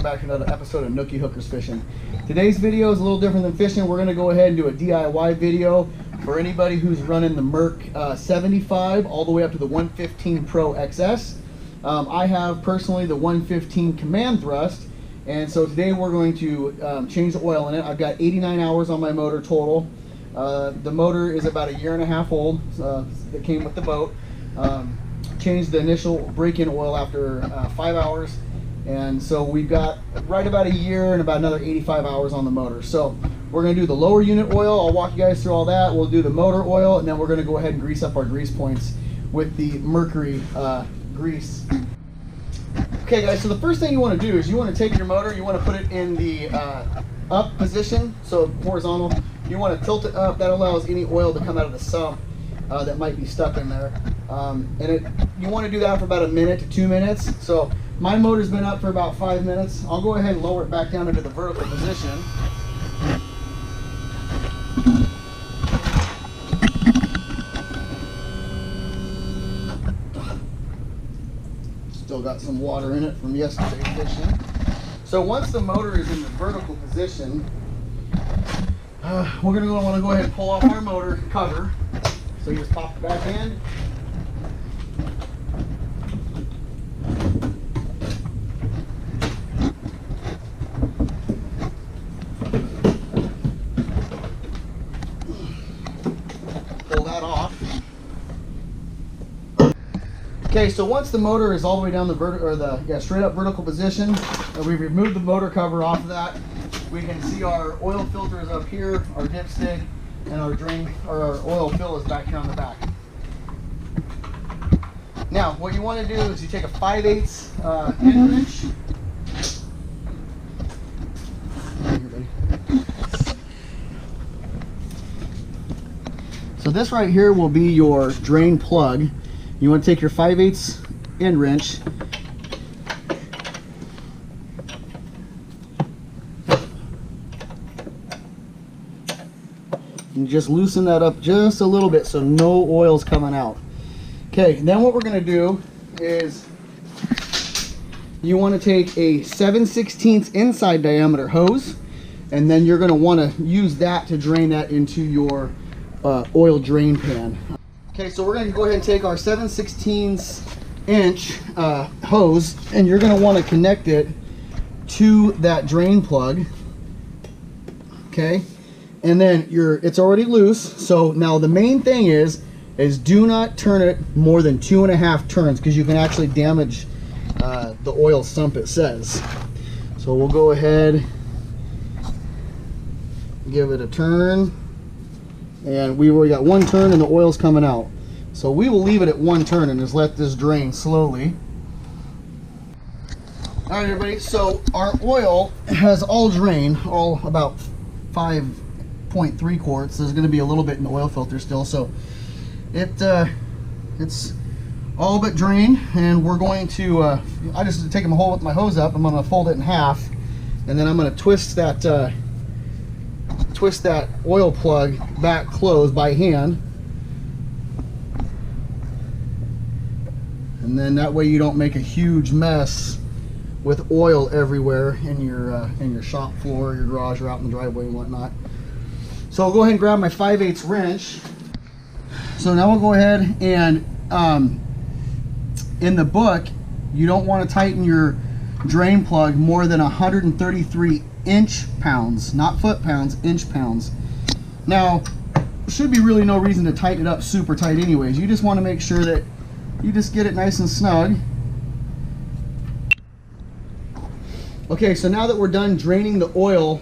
back to another episode of Nookie Hookers Fishing. Today's video is a little different than fishing. We're going to go ahead and do a DIY video for anybody who's running the Merc 75 all the way up to the 115 Pro XS. I have personally the 115 Command Thrust, and so today we're going to change the oil in it. I've got 89 hours on my motor total. The motor is about 1.5 years old, that came with the boat. Changed the initial break-in oil after 5 hours, and so we've got right about 1 year and about another 85 hours on the motor. So we're going to do the lower unit oil. I'll walk you guys through all that. We'll do the motor oil, and then we're going to go ahead and grease up our grease points with the Mercury grease. Okay guys, so the first thing you want to do is you want to take your motor, you want to put it in the up position, so horizontal. You want to tilt it up. That allows any oil to come out of the sump that might be stuck in there. You want to do that for about 1 minute to 2 minutes. So my motor's been up for about 5 minutes. I'll go ahead and lower it back down into the vertical position. Still got some water in it from yesterday's fishing. So once the motor is in the vertical position, we're going to want to go ahead and pull off our motor cover. So you just pop it back in. Pull that off. Okay, so once the motor is all the way down the straight up vertical position, we've removed the motor cover off of that. We can see our oil filter is up here, our dipstick, and our our oil fill is back here on the back. Now, what you want to do is you take a 5/8 end wrench. So this right here will be your drain plug. You want to take your 5/8 end wrench, and just loosen that up just a little bit so no oil's coming out. Okay, then what we're going to do is you want to take a 7/16 inside diameter hose, and then you're going to want to use that to drain that into your oil drain pan. Okay, so we're going to go ahead and take our 7/16 inch hose, and you're going to want to connect it to that drain plug. Okay, and then it's already loose. So now the main thing is do not turn it more than 2.5 turns, because you can actually damage the oil sump, it says. So we'll go ahead, give it a turn, and we've already got 1 turn and the oil's coming out. So we will leave it at 1 turn and just let this drain slowly. All right, everybody, so our oil has all drained, all about 5.3 quarts. There's going to be a little bit in the oil filter still, so it's all but drained, and we're going to I just take my hose up. I'm going to fold it in half, and then I'm going to twist that oil plug back closed by hand, and then that way you don't make a huge mess with oil everywhere in your shop floor, your garage, or out in the driveway and whatnot. So I'll go ahead and grab my 5/8 wrench. So now we'll go ahead and in the book, you don't want to tighten your drain plug more than 133 inch-pounds, not foot-pounds, inch-pounds. Now, there should be really no reason to tighten it up super tight anyways. You just want to make sure that you just get it nice and snug. Okay, so now that we're done draining the oil,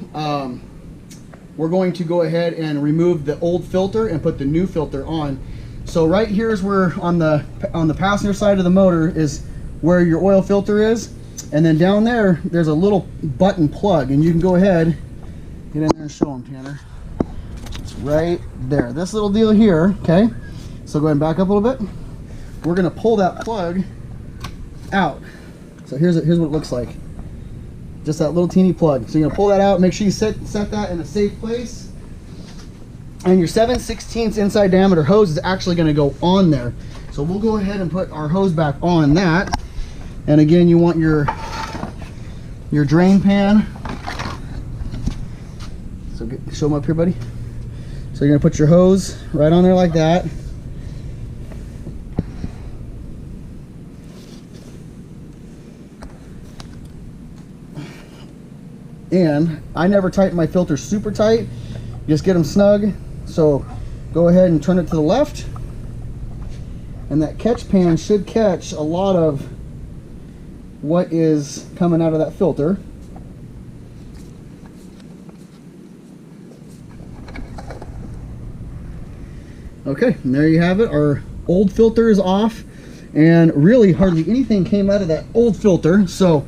we're going to go ahead and remove the old filter and put the new filter on. So right here is where on the passenger side of the motor is where your oil filter is, and then down there's a little button plug, and you can go ahead, get in there and show them, Tanner. It's right there, this little deal here. Okay, so go ahead and back up a little bit. We're going to pull that plug out. So here's what it looks like. Just that little teeny plug. So you're gonna pull that out, make sure you set that in a safe place. And your 7/16 inside diameter hose is actually gonna go on there. So we'll go ahead and put our hose back on that. And again, you want your your drain pan. So show them up here, buddy. So you're gonna put your hose right on there like that. And I never tighten my filters super tight, just get them snug. So go ahead and turn it to the left, and that catch pan should catch a lot of what is coming out of that filter. Okay, and there you have it. Our old filter is off, and really hardly anything came out of that old filter, so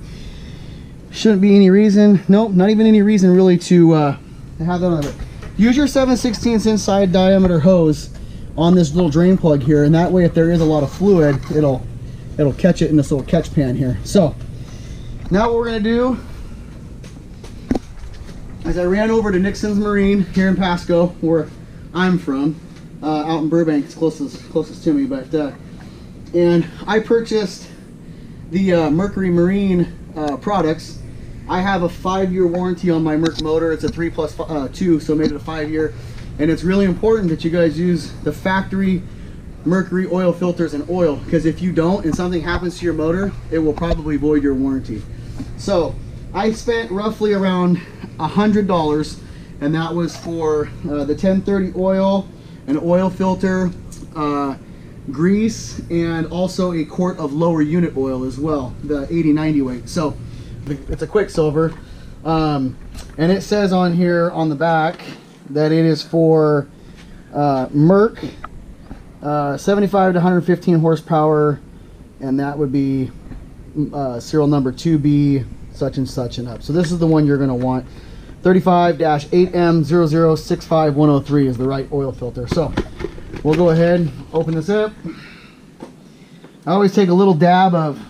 shouldn't be any reason, nope, not even any reason really to have that on it. Use your 7/16 inside diameter hose on this little drain plug here, and that way if there is a lot of fluid, it'll catch it in this little catch pan here. So now what we're gonna do is I ran over to Nixon's Marine here in Pasco, where I'm from, out in Burbank, it's closest to me, but and I purchased the Mercury Marine products. I have a 5-year warranty on my Merc motor. It's a 3+2, so I made it a 5-year. And it's really important that you guys use the factory Mercury oil filters and oil, because if you don't and something happens to your motor, it will probably void your warranty. So I spent roughly around $100, and that was for the 1030 oil, an oil filter, grease, and also a quart of lower unit oil as well, the 80-90 weight. So it's a Quicksilver, and it says on here on the back that it is for Merc 75 to 115 horsepower, and that would be serial number 2B such and such and up. So this is the one you're going to want. 35-8M0065103 is the right oil filter. So we'll go ahead and open this up. I always take a little dab of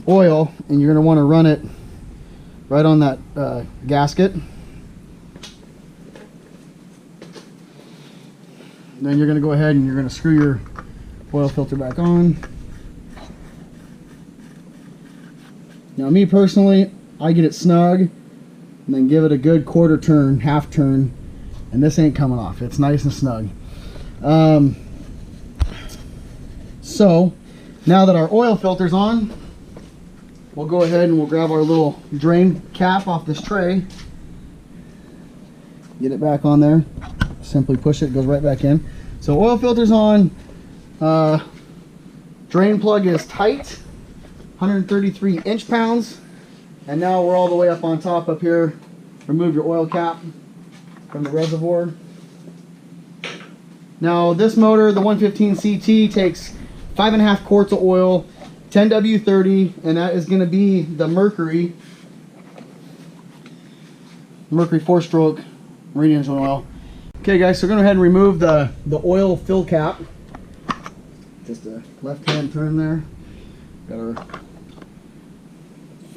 oil, and you're going to want to run it right on that gasket. Then you're going to go ahead and you're going to screw your oil filter back on. Now me personally, I get it snug and then give it a good quarter turn, half turn, and this ain't coming off. It's nice and snug. So now that our oil filter's on, we'll go ahead and we'll grab our little drain cap off this tray. Get it back on there. Simply push it, it goes right back in. So oil filter's on. Drain plug is tight, 133 inch-pounds. And now we're all the way up on top up here. Remove your oil cap from the reservoir. Now this motor, the 115 CT, takes 5.5 quarts of oil, 10W30, and that is going to be the Mercury 4-stroke marine engine oil. Okay guys, so we're going to go ahead and remove the oil fill cap. Just a left hand turn there. Got our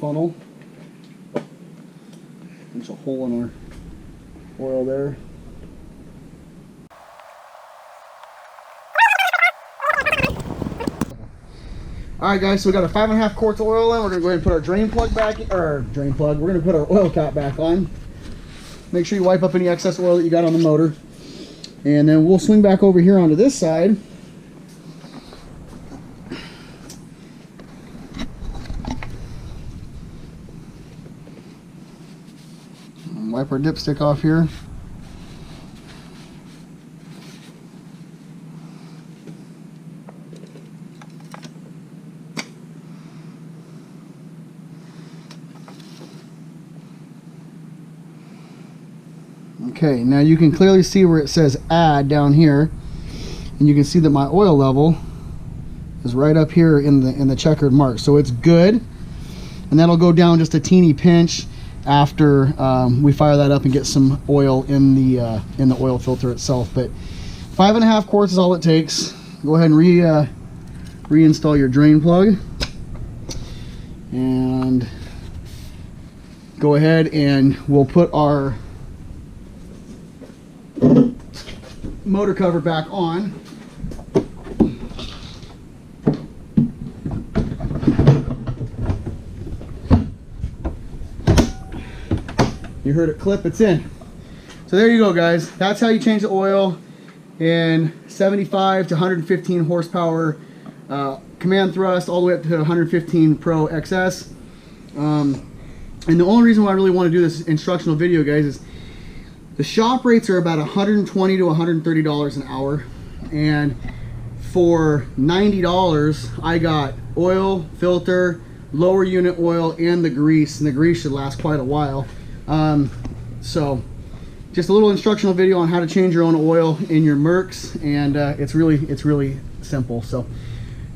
funnel. There's a hole in our oil there. Alright guys, so we got a 5.5 quarts of oil in. We're going to go ahead and put our drain plug back in, or drain plug. We're going to put our oil cap back on. Make sure you wipe up any excess oil that you got on the motor. And then we'll swing back over here onto this side. And wipe our dipstick off here. Okay, now you can clearly see where it says add down here, and you can see that my oil level is right up here in the checkered mark, so it's good. And that'll go down just a teeny pinch after we fire that up and get some oil in the oil filter itself. But 5.5 quarts is all it takes. Go ahead and reinstall your drain plug, and go ahead and we'll put our motor cover back on. You heard it clip, it's in. So there you go, guys. That's how you change the oil in 75 to 115 horsepower command thrust, all the way up to 115 Pro XS. And the only reason why I really want to do this instructional video, guys, is the shop rates are about $120 to $130 an hour. And for $90, I got oil, filter, lower unit oil, and the grease. And the grease should last quite a while. So just a little instructional video on how to change your own oil in your Mercs, and it's really simple. So